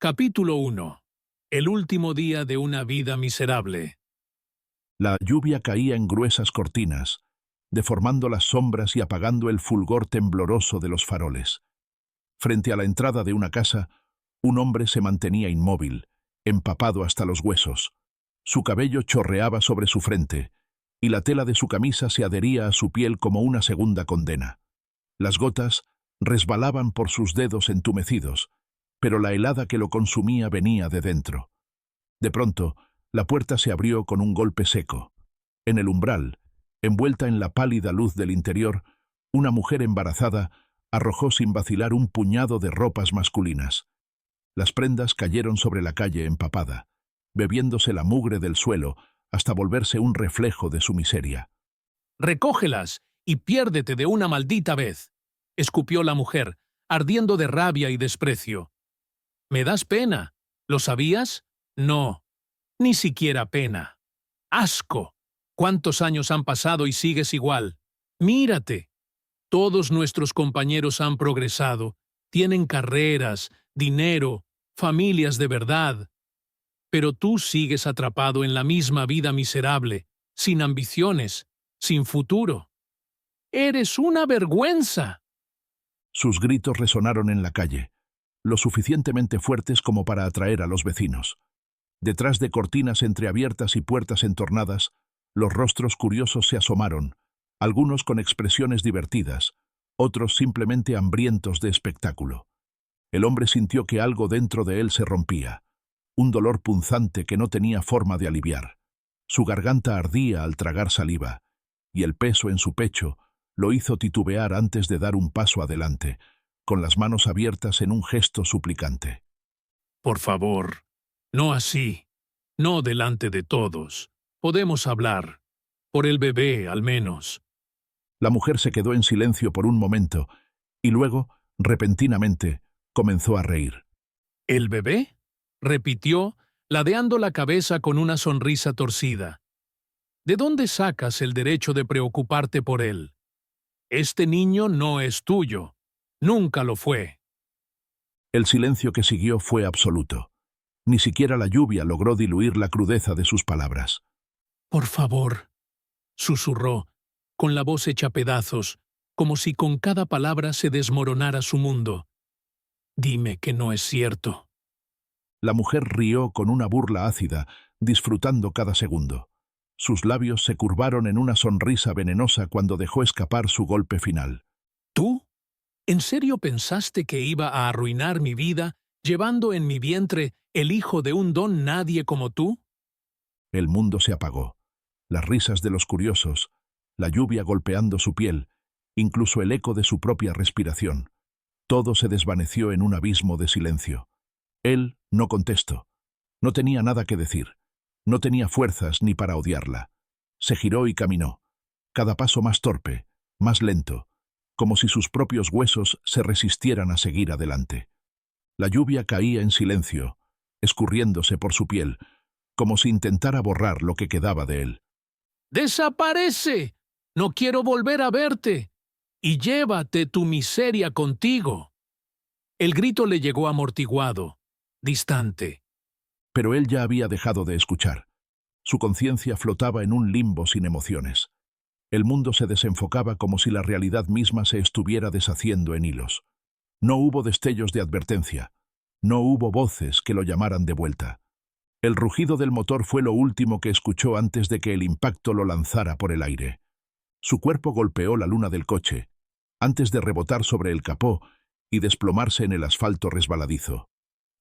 Capítulo 1. El último día de una vida miserable. La lluvia caía en gruesas cortinas, deformando las sombras y apagando el fulgor tembloroso de los faroles. Frente a la entrada de una casa, un hombre se mantenía inmóvil, empapado hasta los huesos. Su cabello chorreaba sobre su frente, y la tela de su camisa se adhería a su piel como una segunda condena. Las gotas resbalaban por sus dedos entumecidos, pero la helada que lo consumía venía de dentro. De pronto, la puerta se abrió con un golpe seco. En el umbral, envuelta en la pálida luz del interior, una mujer embarazada arrojó sin vacilar un puñado de ropas masculinas. Las prendas cayeron sobre la calle empapada, bebiéndose la mugre del suelo hasta volverse un reflejo de su miseria. «Recógelas y piérdete de una maldita vez», escupió la mujer, ardiendo de rabia y desprecio. «Me das pena. ¿Lo sabías? No, ni siquiera pena. ¡Asco! ¿Cuántos años han pasado y sigues igual? Mírate. Todos nuestros compañeros han progresado, tienen carreras, dinero, familias de verdad. Pero tú sigues atrapado en la misma vida miserable, sin ambiciones, sin futuro. ¡Eres una vergüenza!». Sus gritos resonaron en la calle, lo suficientemente fuertes como para atraer a los vecinos. Detrás de cortinas entreabiertas y puertas entornadas, los rostros curiosos se asomaron, algunos con expresiones divertidas, otros simplemente hambrientos de espectáculo. El hombre sintió que algo dentro de él se rompía, un dolor punzante que no tenía forma de aliviar. Su garganta ardía al tragar saliva, y el peso en su pecho lo hizo titubear antes de dar un paso adelante, con las manos abiertas en un gesto suplicante. «Por favor, no así, no delante de todos. Podemos hablar. Por el bebé, al menos». La mujer se quedó en silencio por un momento, y luego, repentinamente, comenzó a reír. «¿El bebé?», repitió, ladeando la cabeza con una sonrisa torcida. «¿De dónde sacas el derecho de preocuparte por él? Este niño no es tuyo. Nunca lo fue». El silencio que siguió fue absoluto. Ni siquiera la lluvia logró diluir la crudeza de sus palabras. «Por favor», susurró, con la voz hecha pedazos, como si con cada palabra se desmoronara su mundo. «Dime que no es cierto». La mujer rió con una burla ácida, disfrutando cada segundo. Sus labios se curvaron en una sonrisa venenosa cuando dejó escapar su golpe final. «¿Tú? ¿En serio pensaste que iba a arruinar mi vida llevando en mi vientre el hijo de un don nadie como tú?» El mundo se apagó. Las risas de los curiosos, la lluvia golpeando su piel, incluso el eco de su propia respiración. Todo se desvaneció en un abismo de silencio. Él no contestó. No tenía nada que decir. No tenía fuerzas ni para odiarla. Se giró y caminó, cada paso más torpe, más lento, como si sus propios huesos se resistieran a seguir adelante. La lluvia caía en silencio, escurriéndose por su piel, como si intentara borrar lo que quedaba de él. «¡Desaparece! No quiero volver a verte. Y llévate tu miseria contigo». El grito le llegó amortiguado, distante. Pero él ya había dejado de escuchar. Su conciencia flotaba en un limbo sin emociones. El mundo se desenfocaba como si la realidad misma se estuviera deshaciendo en hilos. No hubo destellos de advertencia. No hubo voces que lo llamaran de vuelta. El rugido del motor fue lo último que escuchó antes de que el impacto lo lanzara por el aire. Su cuerpo golpeó la luna del coche, antes de rebotar sobre el capó y desplomarse en el asfalto resbaladizo.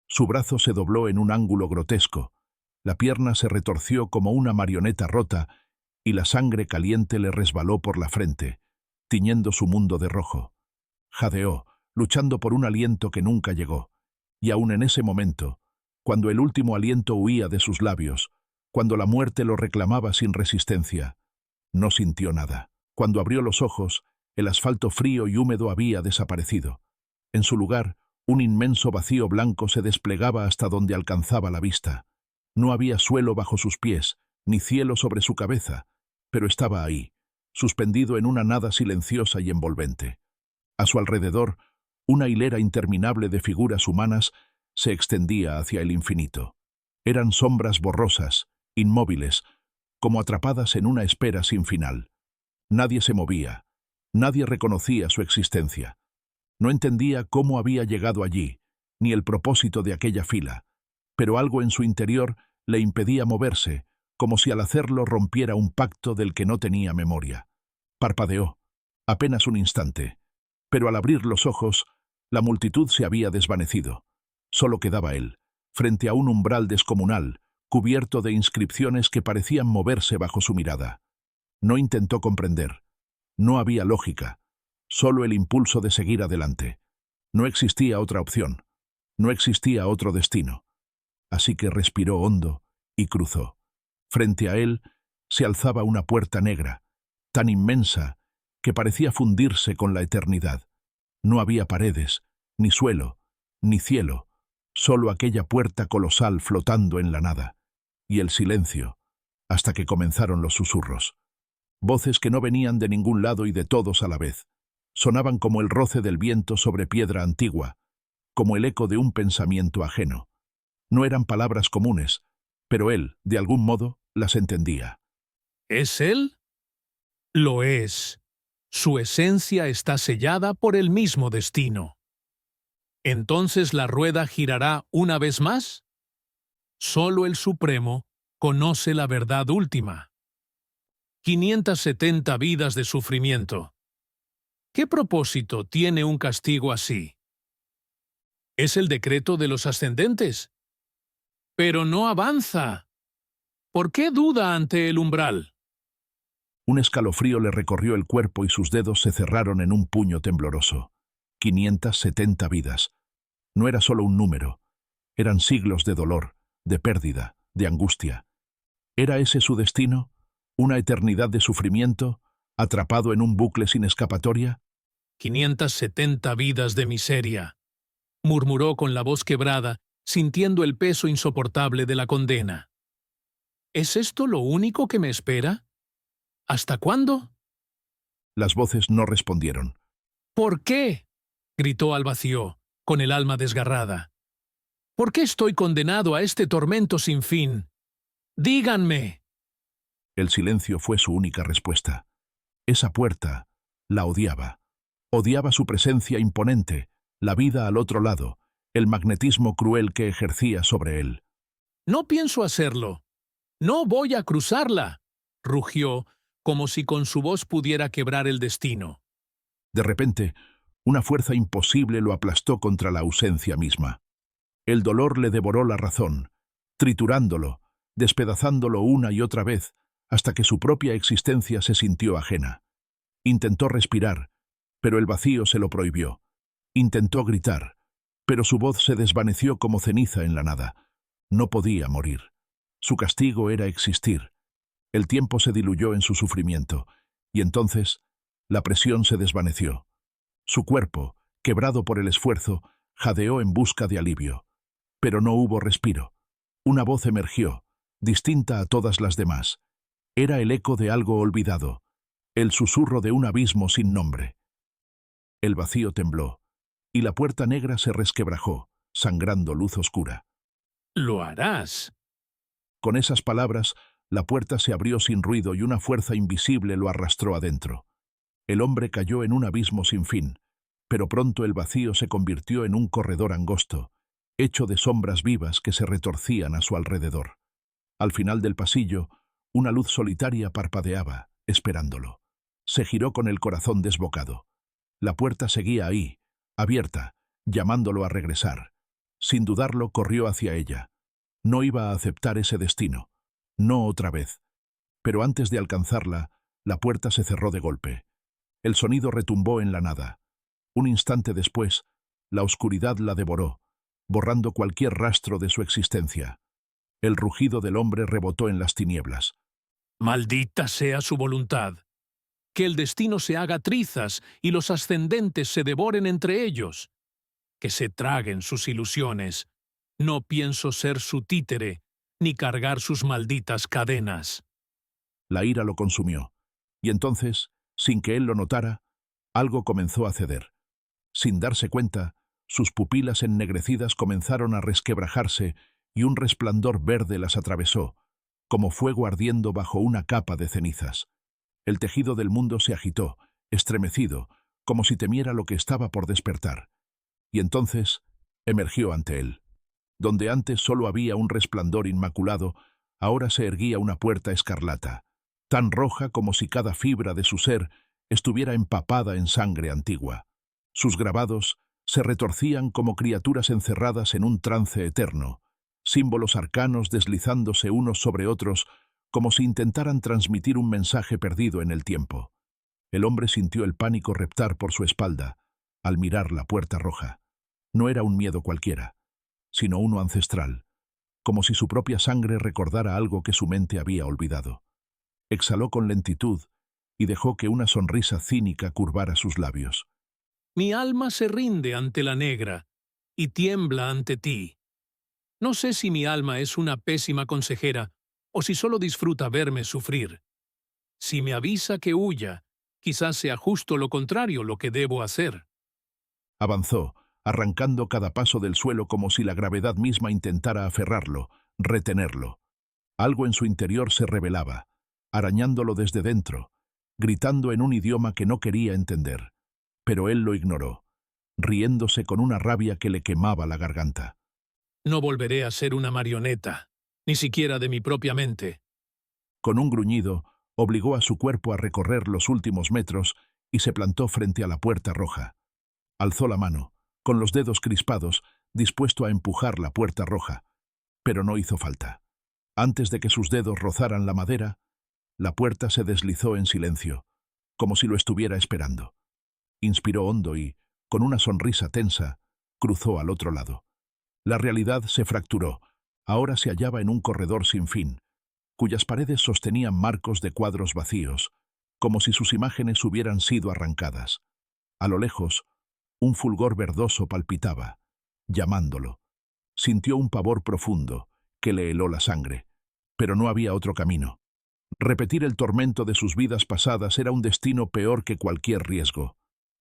Su brazo se dobló en un ángulo grotesco, la pierna se retorció como una marioneta rota y la sangre caliente le resbaló por la frente, tiñendo su mundo de rojo. Jadeó, luchando por un aliento que nunca llegó, y aún en ese momento, cuando el último aliento huía de sus labios, cuando la muerte lo reclamaba sin resistencia, no sintió nada. Cuando abrió los ojos, el asfalto frío y húmedo había desaparecido. En su lugar, un inmenso vacío blanco se desplegaba hasta donde alcanzaba la vista. No había suelo bajo sus pies, ni cielo sobre su cabeza, pero estaba ahí, suspendido en una nada silenciosa y envolvente. A su alrededor, una hilera interminable de figuras humanas se extendía hacia el infinito. Eran sombras borrosas, inmóviles, como atrapadas en una espera sin final. Nadie se movía, nadie reconocía su existencia. No entendía cómo había llegado allí, ni el propósito de aquella fila, pero algo en su interior le impedía moverse, como si al hacerlo rompiera un pacto del que no tenía memoria. Parpadeó, apenas un instante, pero al abrir los ojos, la multitud se había desvanecido. Solo quedaba él, frente a un umbral descomunal, cubierto de inscripciones que parecían moverse bajo su mirada. No intentó comprender. No había lógica, solo el impulso de seguir adelante. No existía otra opción, no existía otro destino. Así que respiró hondo y cruzó. Frente a él se alzaba una puerta negra, tan inmensa que parecía fundirse con la eternidad. No había paredes, ni suelo, ni cielo, solo aquella puerta colosal flotando en la nada. Y el silencio, hasta que comenzaron los susurros. Voces que no venían de ningún lado y de todos a la vez. Sonaban como el roce del viento sobre piedra antigua, como el eco de un pensamiento ajeno. No eran palabras comunes, pero él, de algún modo, las entendía. ¿Es él? Lo es. Su esencia está sellada por el mismo destino. ¿Entonces la rueda girará una vez más? Solo el Supremo conoce la verdad última. 570 vidas de sufrimiento. ¿Qué propósito tiene un castigo así? Es el decreto de los ascendentes. Pero no avanza. ¿Por qué duda ante el umbral? Un escalofrío le recorrió el cuerpo y sus dedos se cerraron en un puño tembloroso. 570 vidas. No era solo un número. Eran siglos de dolor, de pérdida, de angustia. ¿Era ese su destino? ¿Una eternidad de sufrimiento, atrapado en un bucle sin escapatoria? 570 vidas de miseria, murmuró con la voz quebrada, sintiendo el peso insoportable de la condena. ¿Es esto lo único que me espera? ¿Hasta cuándo? Las voces no respondieron. ¿Por qué? Gritó al vacío, con el alma desgarrada. ¿Por qué estoy condenado a este tormento sin fin? ¡Díganme! El silencio fue su única respuesta. Esa puerta la odiaba. Odiaba su presencia imponente, la vida al otro lado, el magnetismo cruel que ejercía sobre él. No pienso hacerlo. No voy a cruzarla, rugió, como si con su voz pudiera quebrar el destino. De repente, una fuerza imposible lo aplastó contra la ausencia misma. El dolor le devoró la razón, triturándolo, despedazándolo una y otra vez, hasta que su propia existencia se sintió ajena. Intentó respirar, pero el vacío se lo prohibió. Intentó gritar, pero su voz se desvaneció como ceniza en la nada. No podía morir. Su castigo era existir. El tiempo se diluyó en su sufrimiento, y entonces la presión se desvaneció. Su cuerpo, quebrado por el esfuerzo, jadeó en busca de alivio. Pero no hubo respiro. Una voz emergió, distinta a todas las demás. Era el eco de algo olvidado, el susurro de un abismo sin nombre. El vacío tembló, y la puerta negra se resquebrajó, sangrando luz oscura. Lo harás. Con esas palabras, la puerta se abrió sin ruido y una fuerza invisible lo arrastró adentro. El hombre cayó en un abismo sin fin, pero pronto el vacío se convirtió en un corredor angosto, hecho de sombras vivas que se retorcían a su alrededor. Al final del pasillo, una luz solitaria parpadeaba, esperándolo. Se giró con el corazón desbocado. La puerta seguía ahí, abierta, llamándolo a regresar. Sin dudarlo, corrió hacia ella. No iba a aceptar ese destino. No otra vez. Pero antes de alcanzarla, la puerta se cerró de golpe. El sonido retumbó en la nada. Un instante después, la oscuridad la devoró, borrando cualquier rastro de su existencia. El rugido del hombre rebotó en las tinieblas. Maldita sea su voluntad. Que el destino se haga trizas y los ascendentes se devoren entre ellos. Que se traguen sus ilusiones. No pienso ser su títere, ni cargar sus malditas cadenas. La ira lo consumió, y entonces, sin que él lo notara, algo comenzó a ceder. Sin darse cuenta, Sus pupilas ennegrecidas comenzaron a resquebrajarse y un resplandor verde las atravesó, como fuego ardiendo bajo una capa de cenizas. El tejido del mundo se agitó, estremecido, como si temiera lo que estaba por despertar. Y entonces emergió ante él. Donde antes solo había un resplandor inmaculado, ahora se erguía una puerta escarlata, tan roja como si cada fibra de su ser estuviera empapada en sangre antigua. Sus grabados se retorcían como criaturas encerradas en un trance eterno, símbolos arcanos deslizándose unos sobre otros como si intentaran transmitir un mensaje perdido en el tiempo. El hombre sintió el pánico reptar por su espalda al mirar la puerta roja. No era un miedo cualquiera, sino uno ancestral, como si su propia sangre recordara algo que su mente había olvidado. Exhaló con lentitud y dejó que una sonrisa cínica curvara sus labios. Mi alma se rinde ante la negra y tiembla ante ti. No sé si mi alma es una pésima consejera o si solo disfruta verme sufrir. Si me avisa que huya, quizás sea justo lo contrario lo que debo hacer. Avanzó, arrancando cada paso del suelo como si la gravedad misma intentara aferrarlo, retenerlo. Algo en su interior se rebelaba, arañándolo desde dentro, gritando en un idioma que no quería entender. Pero él lo ignoró, riéndose con una rabia que le quemaba la garganta. No volveré a ser una marioneta, ni siquiera de mi propia mente. Con un gruñido, obligó a su cuerpo a recorrer los últimos metros y se plantó frente a la puerta roja. Alzó la mano, con los dedos crispados, dispuesto a empujar la puerta roja, pero no hizo falta. Antes de que sus dedos rozaran la madera, la puerta se deslizó en silencio, como si lo estuviera esperando. Inspiró hondo y, con una sonrisa tensa, cruzó al otro lado. La realidad se fracturó. Ahora se hallaba en un corredor sin fin, cuyas paredes sostenían marcos de cuadros vacíos, como si sus imágenes hubieran sido arrancadas. A lo lejos, un fulgor verdoso palpitaba, llamándolo. Sintió un pavor profundo, que le heló la sangre, pero no había otro camino. Repetir el tormento de sus vidas pasadas era un destino peor que cualquier riesgo.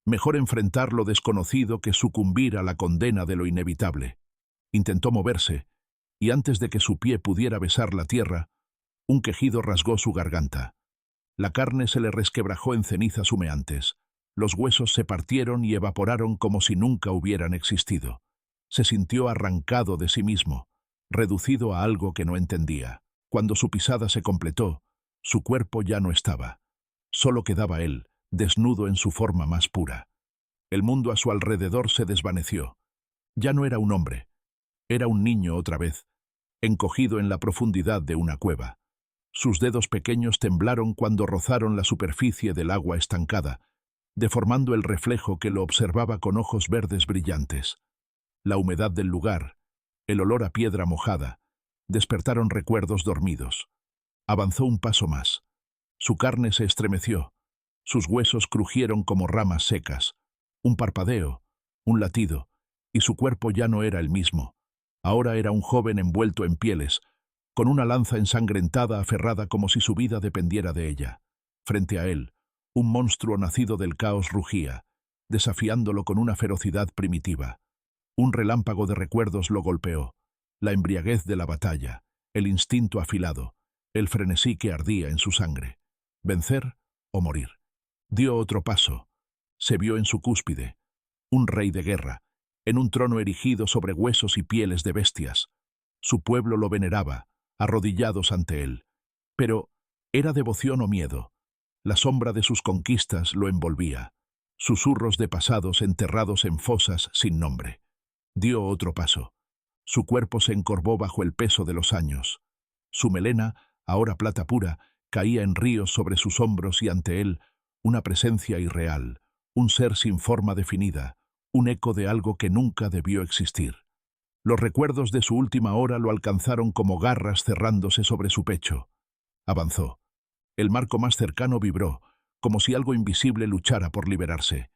Mejor enfrentar lo desconocido que sucumbir a la condena de lo inevitable. Intentó moverse, y antes de que su pie pudiera besar la tierra, un quejido rasgó su garganta. La carne se le resquebrajó en cenizas humeantes. Los huesos se partieron y evaporaron como si nunca hubieran existido. Se sintió arrancado de sí mismo, reducido a algo que no entendía. Cuando su pisada se completó, su cuerpo ya no estaba. Solo quedaba él, desnudo en su forma más pura. El mundo a su alrededor se desvaneció. Ya no era un hombre. Era un niño otra vez, encogido en la profundidad de una cueva. Sus dedos pequeños temblaron cuando rozaron la superficie del agua estancada, deformando el reflejo que lo observaba con ojos verdes brillantes. La humedad del lugar, el olor a piedra mojada, despertaron recuerdos dormidos. Avanzó un paso más. Su carne se estremeció. Sus huesos crujieron como ramas secas. Un parpadeo, un latido, y su cuerpo ya no era el mismo. Ahora era un joven envuelto en pieles, con una lanza ensangrentada aferrada como si su vida dependiera de ella. Frente a él, un monstruo nacido del caos rugía, desafiándolo con una ferocidad primitiva. Un relámpago de recuerdos lo golpeó, la embriaguez de la batalla, el instinto afilado, el frenesí que ardía en su sangre. ¿Vencer o morir? Dio otro paso. Se vio en su cúspide, un rey de guerra, en un trono erigido sobre huesos y pieles de bestias. Su pueblo lo veneraba, arrodillados ante él. Pero, ¿era devoción o miedo? La sombra de sus conquistas lo envolvía, susurros de pasados enterrados en fosas sin nombre. Dio otro paso. Su cuerpo se encorvó bajo el peso de los años. Su melena, ahora plata pura, caía en ríos sobre sus hombros y ante él, una presencia irreal, un ser sin forma definida, un eco de algo que nunca debió existir. Los recuerdos de su última hora lo alcanzaron como garras cerrándose sobre su pecho. Avanzó. El marco más cercano vibró, como si algo invisible luchara por liberarse.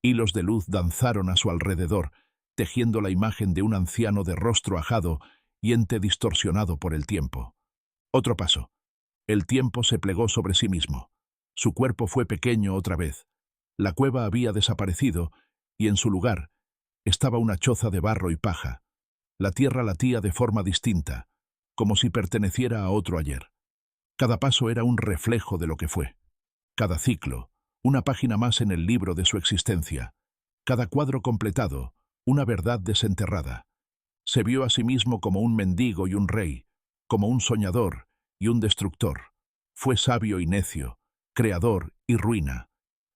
Hilos de luz danzaron a su alrededor, tejiendo la imagen de un anciano de rostro ajado y ente distorsionado por el tiempo. Otro paso. El tiempo se plegó sobre sí mismo. Su cuerpo fue pequeño otra vez. La cueva había desaparecido, y en su lugar, estaba una choza de barro y paja. La tierra latía de forma distinta, como si perteneciera a otro ayer. Cada paso era un reflejo de lo que fue. Cada ciclo, una página más en el libro de su existencia. Cada cuadro completado, una verdad desenterrada. Se vio a sí mismo como un mendigo y un rey, como un soñador y un destructor. Fue sabio y necio, creador y ruina.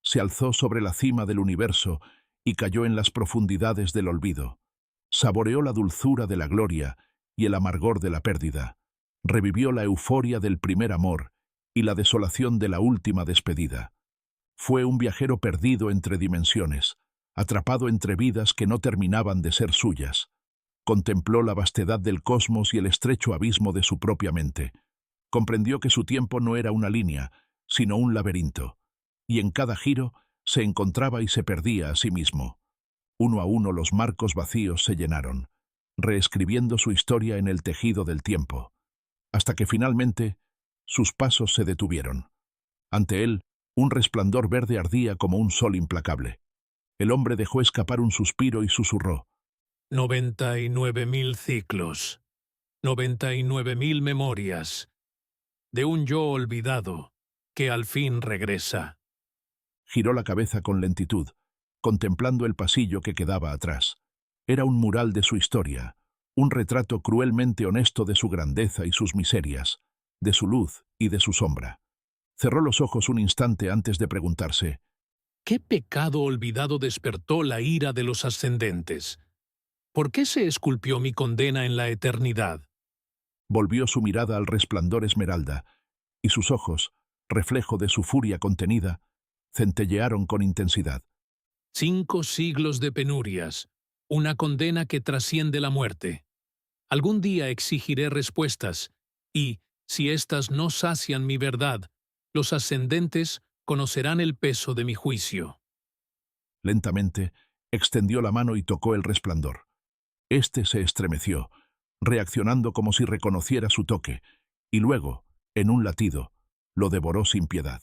Se alzó sobre la cima del universo y cayó en las profundidades del olvido. Saboreó la dulzura de la gloria y el amargor de la pérdida. Revivió la euforia del primer amor y la desolación de la última despedida. Fue un viajero perdido entre dimensiones, atrapado entre vidas que no terminaban de ser suyas. Contempló la vastedad del cosmos y el estrecho abismo de su propia mente. Comprendió que su tiempo no era una línea, sino un laberinto, y en cada giro se encontraba y se perdía a sí mismo. Uno a uno los marcos vacíos se llenaron, reescribiendo su historia en el tejido del tiempo, hasta que finalmente sus pasos se detuvieron. Ante él, un resplandor verde ardía como un sol implacable. El hombre dejó escapar un suspiro y susurró: 99.000 ciclos, 99.000 memorias, de un yo olvidado que al fin regresa. Giró la cabeza con lentitud, contemplando el pasillo que quedaba atrás. Era un mural de su historia, un retrato cruelmente honesto de su grandeza y sus miserias, de su luz y de su sombra. Cerró los ojos un instante antes de preguntarse: ¿qué pecado olvidado despertó la ira de los ascendentes? ¿Por qué se esculpió mi condena en la eternidad? Volvió su mirada al resplandor esmeralda, y sus ojos, reflejo de su furia contenida, centellearon con intensidad. 5 siglos de penurias, una condena que trasciende la muerte. Algún día exigiré respuestas, y, si éstas no sacian mi verdad, los ascendentes conocerán el peso de mi juicio. Lentamente, extendió la mano y tocó el resplandor. Este se estremeció, reaccionando como si reconociera su toque, y luego, en un latido, lo devoró sin piedad.